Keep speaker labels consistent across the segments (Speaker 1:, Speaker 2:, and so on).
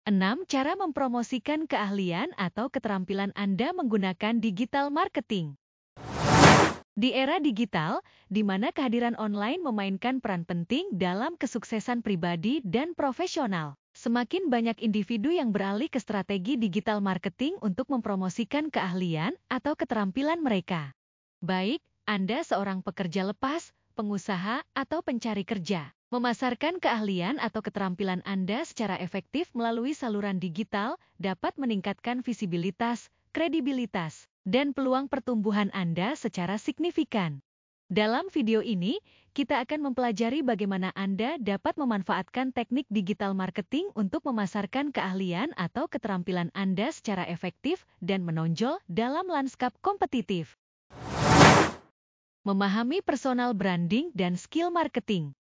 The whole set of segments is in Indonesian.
Speaker 1: 6. Cara mempromosikan keahlian atau keterampilan Anda menggunakan digital marketing. Di era digital, di mana kehadiran online memainkan peran penting dalam kesuksesan pribadi dan profesional, semakin banyak individu yang beralih ke strategi digital marketing untuk mempromosikan keahlian atau keterampilan mereka. Baik, Anda seorang pekerja lepas, pengusaha, atau pencari kerja. Memasarkan keahlian atau keterampilan Anda secara efektif melalui saluran digital dapat meningkatkan visibilitas, kredibilitas, dan peluang pertumbuhan Anda secara signifikan. Dalam video ini, kita akan mempelajari bagaimana Anda dapat memanfaatkan teknik digital marketing untuk memasarkan keahlian atau keterampilan Anda secara efektif dan menonjol dalam lanskap kompetitif. Memahami personal branding dan skill marketing.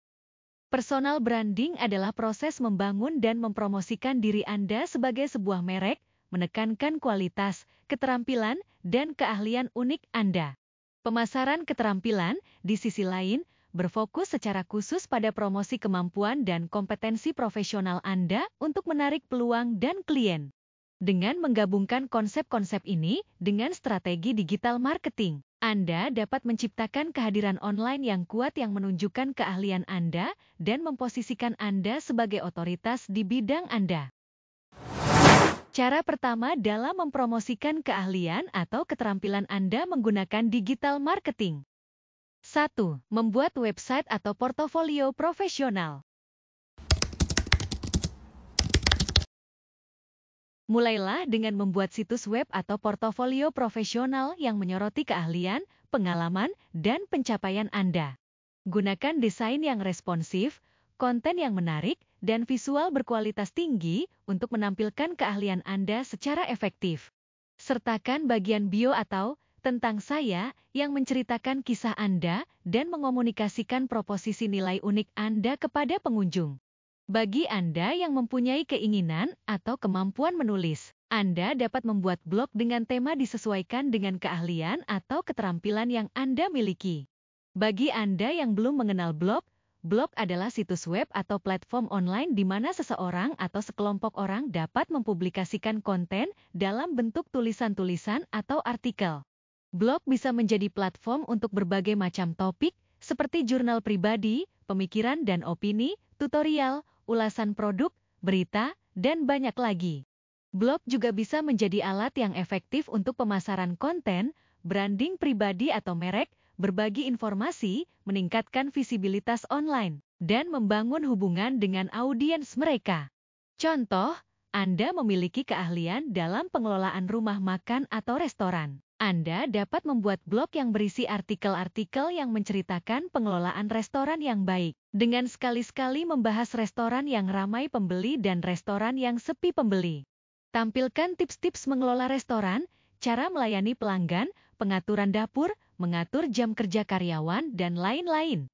Speaker 1: Personal branding adalah proses membangun dan mempromosikan diri Anda sebagai sebuah merek, menekankan kualitas, keterampilan, dan keahlian unik Anda. Pemasaran keterampilan, di sisi lain, berfokus secara khusus pada promosi kemampuan dan kompetensi profesional Anda untuk menarik peluang dan klien. Dengan menggabungkan konsep-konsep ini dengan strategi digital marketing, Anda dapat menciptakan kehadiran online yang kuat yang menunjukkan keahlian Anda dan memposisikan Anda sebagai otoritas di bidang Anda. Cara pertama dalam mempromosikan keahlian atau keterampilan Anda menggunakan digital marketing. 1. Membuat website atau portofolio profesional. Mulailah dengan membuat situs web atau portofolio profesional yang menyoroti keahlian, pengalaman, dan pencapaian Anda. Gunakan desain yang responsif, konten yang menarik, dan visual berkualitas tinggi untuk menampilkan keahlian Anda secara efektif. Sertakan bagian bio atau tentang saya yang menceritakan kisah Anda dan mengomunikasikan proposisi nilai unik Anda kepada pengunjung. Bagi Anda yang mempunyai keinginan atau kemampuan menulis, Anda dapat membuat blog dengan tema disesuaikan dengan keahlian atau keterampilan yang Anda miliki. Bagi Anda yang belum mengenal blog, blog adalah situs web atau platform online di mana seseorang atau sekelompok orang dapat mempublikasikan konten dalam bentuk tulisan-tulisan atau artikel. Blog bisa menjadi platform untuk berbagai macam topik, seperti jurnal pribadi, pemikiran dan opini, tutorial, ulasan produk, berita, dan banyak lagi. Blog juga bisa menjadi alat yang efektif untuk pemasaran konten, branding pribadi atau merek, berbagi informasi, meningkatkan visibilitas online, dan membangun hubungan dengan audiens mereka. Contoh, Anda memiliki keahlian dalam pengelolaan rumah makan atau restoran. Anda dapat membuat blog yang berisi artikel-artikel yang menceritakan pengelolaan restoran yang baik, dengan sekali-sekali membahas restoran yang ramai pembeli dan restoran yang sepi pembeli. Tampilkan tips-tips mengelola restoran, cara melayani pelanggan, pengaturan dapur, mengatur jam kerja karyawan, dan lain-lain.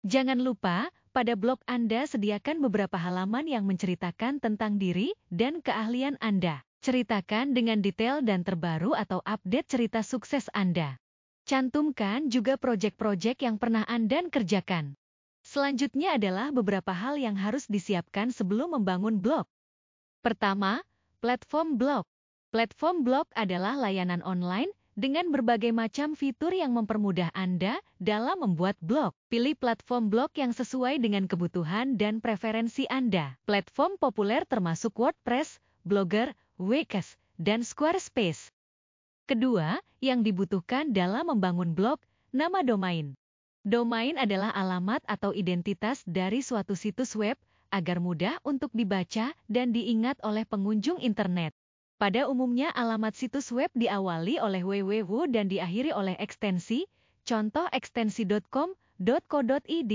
Speaker 1: Jangan lupa, pada blog Anda sediakan beberapa halaman yang menceritakan tentang diri dan keahlian Anda. Ceritakan dengan detail dan terbaru atau update cerita sukses Anda. Cantumkan juga proyek-proyek yang pernah Anda kerjakan. Selanjutnya adalah beberapa hal yang harus disiapkan sebelum membangun blog. Pertama, platform blog. Platform blog adalah layanan online dengan berbagai macam fitur yang mempermudah Anda dalam membuat blog. Pilih platform blog yang sesuai dengan kebutuhan dan preferensi Anda. Platform populer termasuk WordPress, Blogger, Wix, dan Squarespace. Kedua, yang dibutuhkan dalam membangun blog, nama domain. Domain adalah alamat atau identitas dari suatu situs web agar mudah untuk dibaca dan diingat oleh pengunjung internet. Pada umumnya alamat situs web diawali oleh www dan diakhiri oleh ekstensi, contoh ekstensi.com, .co.id,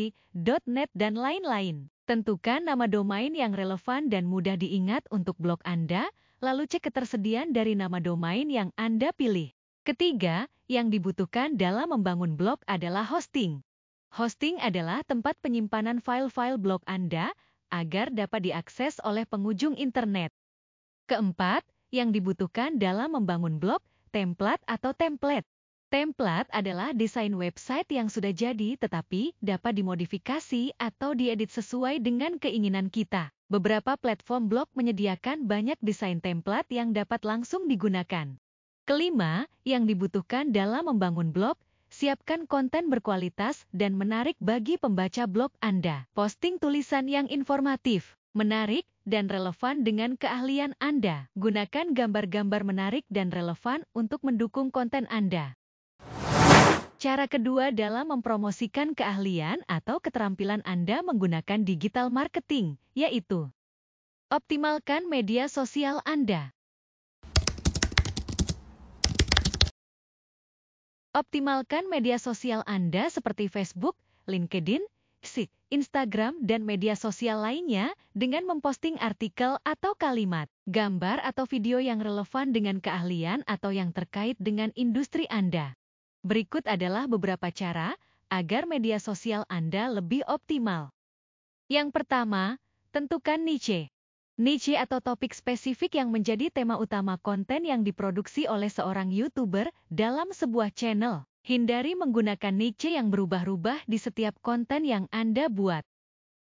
Speaker 1: .net, dan lain-lain. Tentukan nama domain yang relevan dan mudah diingat untuk blog Anda, lalu cek ketersediaan dari nama domain yang Anda pilih. Ketiga, yang dibutuhkan dalam membangun blog adalah hosting. Hosting adalah tempat penyimpanan file-file blog Anda agar dapat diakses oleh pengunjung internet. Keempat, yang dibutuhkan dalam membangun blog, template atau template. Template adalah desain website yang sudah jadi tetapi dapat dimodifikasi atau diedit sesuai dengan keinginan kita. Beberapa platform blog menyediakan banyak desain template yang dapat langsung digunakan. Kelima, yang dibutuhkan dalam membangun blog, siapkan konten berkualitas dan menarik bagi pembaca blog Anda. Posting tulisan yang informatif, menarik, dan relevan dengan keahlian Anda. Gunakan gambar-gambar menarik dan relevan untuk mendukung konten Anda. Cara kedua dalam mempromosikan keahlian atau keterampilan Anda menggunakan digital marketing, yaitu optimalkan media sosial Anda. Optimalkan media sosial Anda seperti Facebook, LinkedIn, Instagram, dan media sosial lainnya dengan memposting artikel atau kalimat, gambar atau video yang relevan dengan keahlian atau yang terkait dengan industri Anda. Berikut adalah beberapa cara agar media sosial Anda lebih optimal. Yang pertama, tentukan niche. Niche atau topik spesifik yang menjadi tema utama konten yang diproduksi oleh seorang YouTuber dalam sebuah channel. Hindari menggunakan niche yang berubah-ubah di setiap konten yang Anda buat.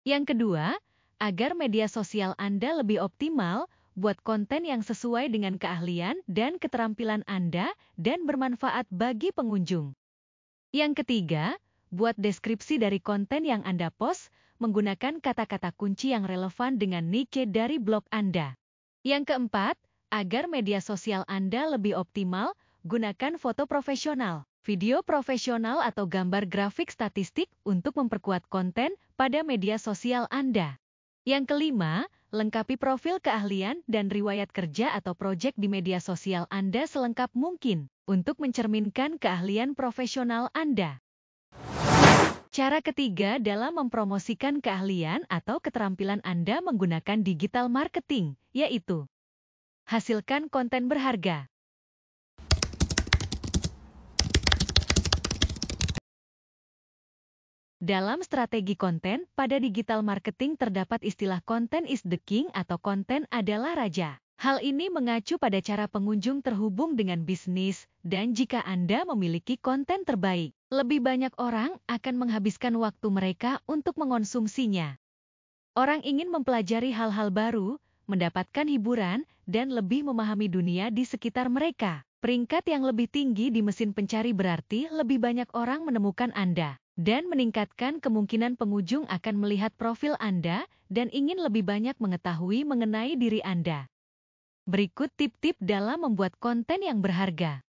Speaker 1: Yang kedua, agar media sosial Anda lebih optimal, buat konten yang sesuai dengan keahlian dan keterampilan Anda dan bermanfaat bagi pengunjung. Yang ketiga, buat deskripsi dari konten yang Anda post menggunakan kata-kata kunci yang relevan dengan niche dari blog Anda. Yang keempat, agar media sosial Anda lebih optimal, gunakan foto profesional, video profesional atau gambar grafik statistik untuk memperkuat konten pada media sosial Anda. Yang kelima, lengkapi profil keahlian dan riwayat kerja atau proyek di media sosial Anda selengkap mungkin untuk mencerminkan keahlian profesional Anda. Cara ketiga dalam mempromosikan keahlian atau keterampilan Anda menggunakan digital marketing, yaitu hasilkan konten berharga. Dalam strategi konten, pada digital marketing terdapat istilah content is the king atau konten adalah raja. Hal ini mengacu pada cara pengunjung terhubung dengan bisnis, dan jika Anda memiliki konten terbaik, lebih banyak orang akan menghabiskan waktu mereka untuk mengonsumsinya. Orang ingin mempelajari hal-hal baru, mendapatkan hiburan, dan lebih memahami dunia di sekitar mereka. Peringkat yang lebih tinggi di mesin pencari berarti lebih banyak orang menemukan Anda dan meningkatkan kemungkinan pengunjung akan melihat profil Anda dan ingin lebih banyak mengetahui mengenai diri Anda. Berikut tip-tip dalam membuat konten yang berharga.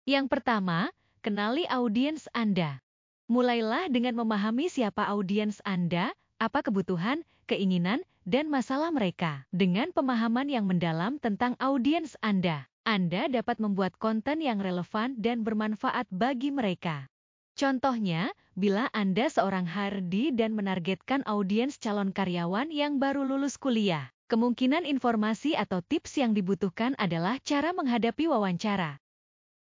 Speaker 1: Yang pertama, kenali audiens Anda. Mulailah dengan memahami siapa audiens Anda, apa kebutuhan, keinginan, dan masalah mereka. Dengan pemahaman yang mendalam tentang audiens Anda dapat membuat konten yang relevan dan bermanfaat bagi mereka. Contohnya, bila Anda seorang HRD dan menargetkan audiens calon karyawan yang baru lulus kuliah, kemungkinan informasi atau tips yang dibutuhkan adalah cara menghadapi wawancara.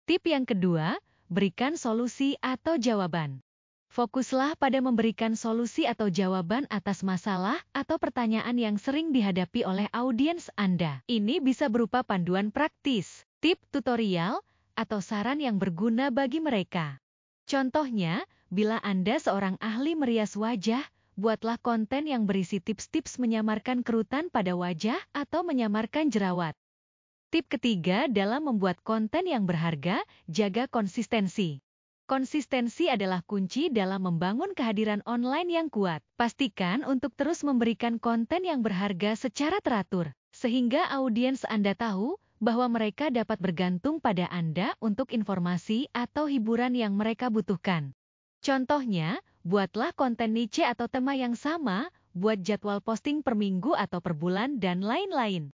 Speaker 1: Tip yang kedua, berikan solusi atau jawaban. Fokuslah pada memberikan solusi atau jawaban atas masalah atau pertanyaan yang sering dihadapi oleh audiens Anda. Ini bisa berupa panduan praktis, tip tutorial, atau saran yang berguna bagi mereka. Contohnya, bila Anda seorang ahli merias wajah, buatlah konten yang berisi tips-tips menyamarkan kerutan pada wajah atau menyamarkan jerawat. Tip ketiga dalam membuat konten yang berharga, jaga konsistensi. Konsistensi adalah kunci dalam membangun kehadiran online yang kuat. Pastikan untuk terus memberikan konten yang berharga secara teratur, sehingga audiens Anda tahu bahwa mereka dapat bergantung pada Anda untuk informasi atau hiburan yang mereka butuhkan. Contohnya, buatlah konten niche atau tema yang sama, buat jadwal posting per minggu atau per bulan, dan lain-lain.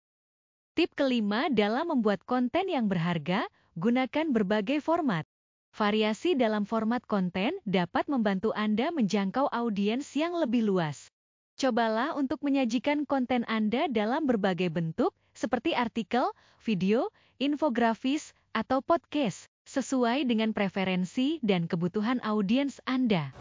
Speaker 1: Tip kelima dalam membuat konten yang berharga, gunakan berbagai format. Variasi dalam format konten dapat membantu Anda menjangkau audiens yang lebih luas. Cobalah untuk menyajikan konten Anda dalam berbagai bentuk, seperti artikel, video, infografis, atau podcast, sesuai dengan preferensi dan kebutuhan audiens Anda.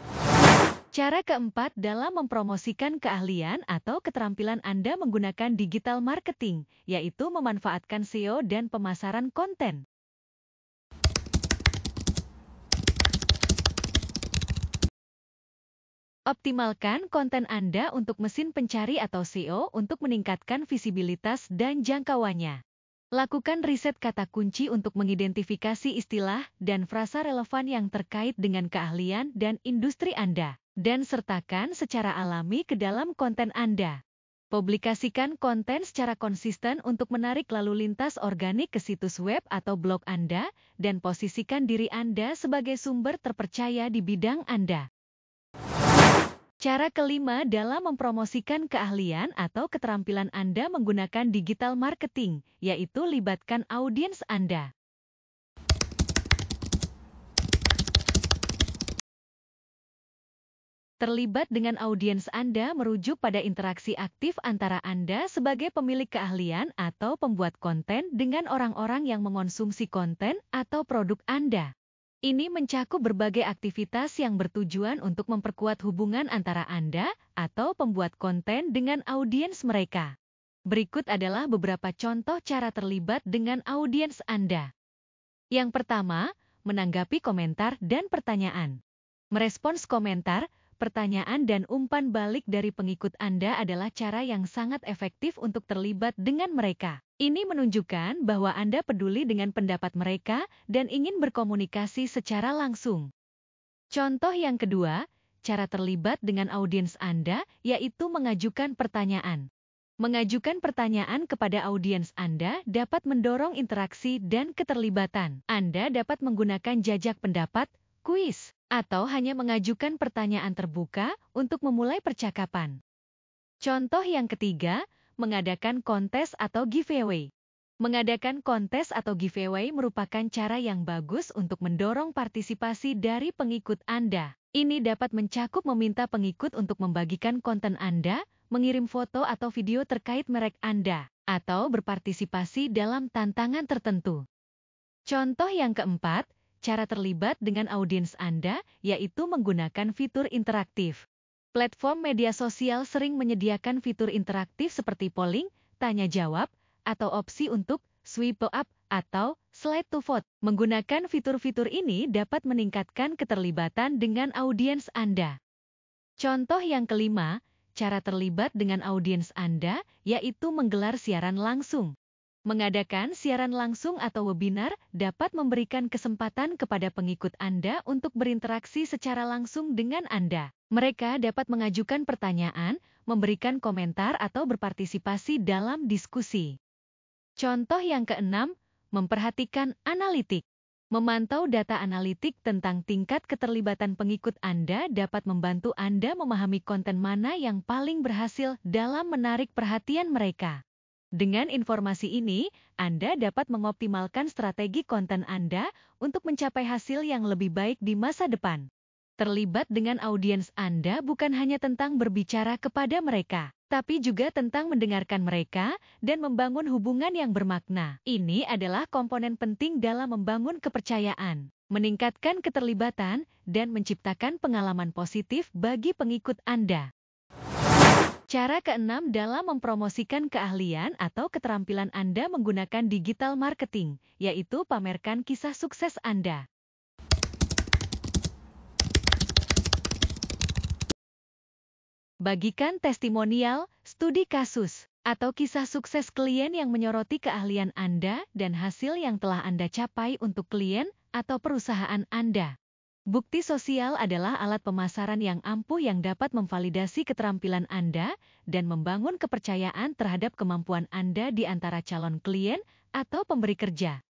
Speaker 1: Cara keempat dalam mempromosikan keahlian atau keterampilan Anda menggunakan digital marketing, yaitu memanfaatkan SEO dan pemasaran konten. Optimalkan konten Anda untuk mesin pencari atau SEO untuk meningkatkan visibilitas dan jangkauannya. Lakukan riset kata kunci untuk mengidentifikasi istilah dan frasa relevan yang terkait dengan keahlian dan industri Anda, dan sertakan secara alami ke dalam konten Anda. Publikasikan konten secara konsisten untuk menarik lalu lintas organik ke situs web atau blog Anda, dan posisikan diri Anda sebagai sumber terpercaya di bidang Anda. Cara kelima dalam mempromosikan keahlian atau keterampilan Anda menggunakan digital marketing, yaitu libatkan audiens Anda. Terlibat dengan audiens Anda merujuk pada interaksi aktif antara Anda sebagai pemilik keahlian atau pembuat konten dengan orang-orang yang mengonsumsi konten atau produk Anda. Ini mencakup berbagai aktivitas yang bertujuan untuk memperkuat hubungan antara Anda atau pembuat konten dengan audiens mereka. Berikut adalah beberapa contoh cara terlibat dengan audiens Anda. Yang pertama, menanggapi komentar dan pertanyaan. Merespons komentar, pertanyaan dan umpan balik dari pengikut Anda adalah cara yang sangat efektif untuk terlibat dengan mereka. Ini menunjukkan bahwa Anda peduli dengan pendapat mereka dan ingin berkomunikasi secara langsung. Contoh yang kedua, cara terlibat dengan audiens Anda, yaitu mengajukan pertanyaan. Mengajukan pertanyaan kepada audiens Anda dapat mendorong interaksi dan keterlibatan. Anda dapat menggunakan jajak pendapat, kuis, atau hanya mengajukan pertanyaan terbuka untuk memulai percakapan. Contoh yang ketiga, mengadakan kontes atau giveaway. Mengadakan kontes atau giveaway merupakan cara yang bagus untuk mendorong partisipasi dari pengikut Anda. Ini dapat mencakup meminta pengikut untuk membagikan konten Anda, mengirim foto atau video terkait merek Anda, atau berpartisipasi dalam tantangan tertentu. Contoh yang keempat, cara terlibat dengan audiens Anda, yaitu menggunakan fitur interaktif. Platform media sosial sering menyediakan fitur interaktif seperti polling, tanya jawab, atau opsi untuk swipe up atau slide to vote. Menggunakan fitur-fitur ini dapat meningkatkan keterlibatan dengan audiens Anda. Contoh yang kelima, cara terlibat dengan audiens Anda, yaitu menggelar siaran langsung. Mengadakan siaran langsung atau webinar dapat memberikan kesempatan kepada pengikut Anda untuk berinteraksi secara langsung dengan Anda. Mereka dapat mengajukan pertanyaan, memberikan komentar atau berpartisipasi dalam diskusi. Contoh yang keenam, memperhatikan analitik. Memantau data analitik tentang tingkat keterlibatan pengikut Anda dapat membantu Anda memahami konten mana yang paling berhasil dalam menarik perhatian mereka. Dengan informasi ini, Anda dapat mengoptimalkan strategi konten Anda untuk mencapai hasil yang lebih baik di masa depan. Terlibat dengan audiens Anda bukan hanya tentang berbicara kepada mereka, tapi juga tentang mendengarkan mereka dan membangun hubungan yang bermakna. Ini adalah komponen penting dalam membangun kepercayaan, meningkatkan keterlibatan, dan menciptakan pengalaman positif bagi pengikut Anda. Cara keenam dalam mempromosikan keahlian atau keterampilan Anda menggunakan digital marketing, yaitu pamerkan kisah sukses Anda. Bagikan testimonial, studi kasus, atau kisah sukses klien yang menyoroti keahlian Anda dan hasil yang telah Anda capai untuk klien atau perusahaan Anda. Bukti sosial adalah alat pemasaran yang ampuh yang dapat memvalidasi keterampilan Anda dan membangun kepercayaan terhadap kemampuan Anda di antara calon klien atau pemberi kerja.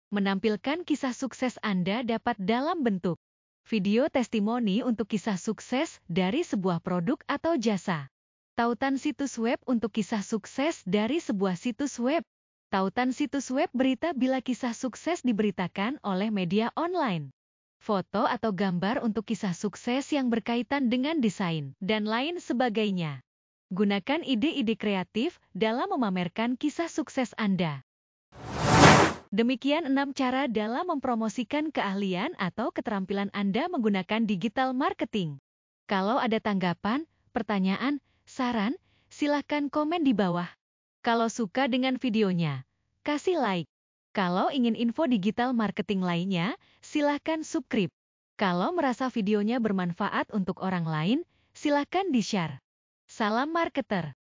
Speaker 1: Menampilkan kisah sukses Anda dapat dalam bentuk video testimoni untuk kisah sukses dari sebuah produk atau jasa. Tautan situs web untuk kisah sukses dari sebuah situs web. Tautan situs web berita bila kisah sukses diberitakan oleh media online. Foto atau gambar untuk kisah sukses yang berkaitan dengan desain, dan lain sebagainya. Gunakan ide-ide kreatif dalam memamerkan kisah sukses Anda. Demikian 6 cara dalam mempromosikan keahlian atau keterampilan Anda menggunakan digital marketing. Kalau ada tanggapan, pertanyaan, saran, silakan komen di bawah. Kalau suka dengan videonya, kasih like. Kalau ingin info digital marketing lainnya, silakan subscribe. Kalau merasa videonya bermanfaat untuk orang lain, Silahkan di-share. Salam marketer.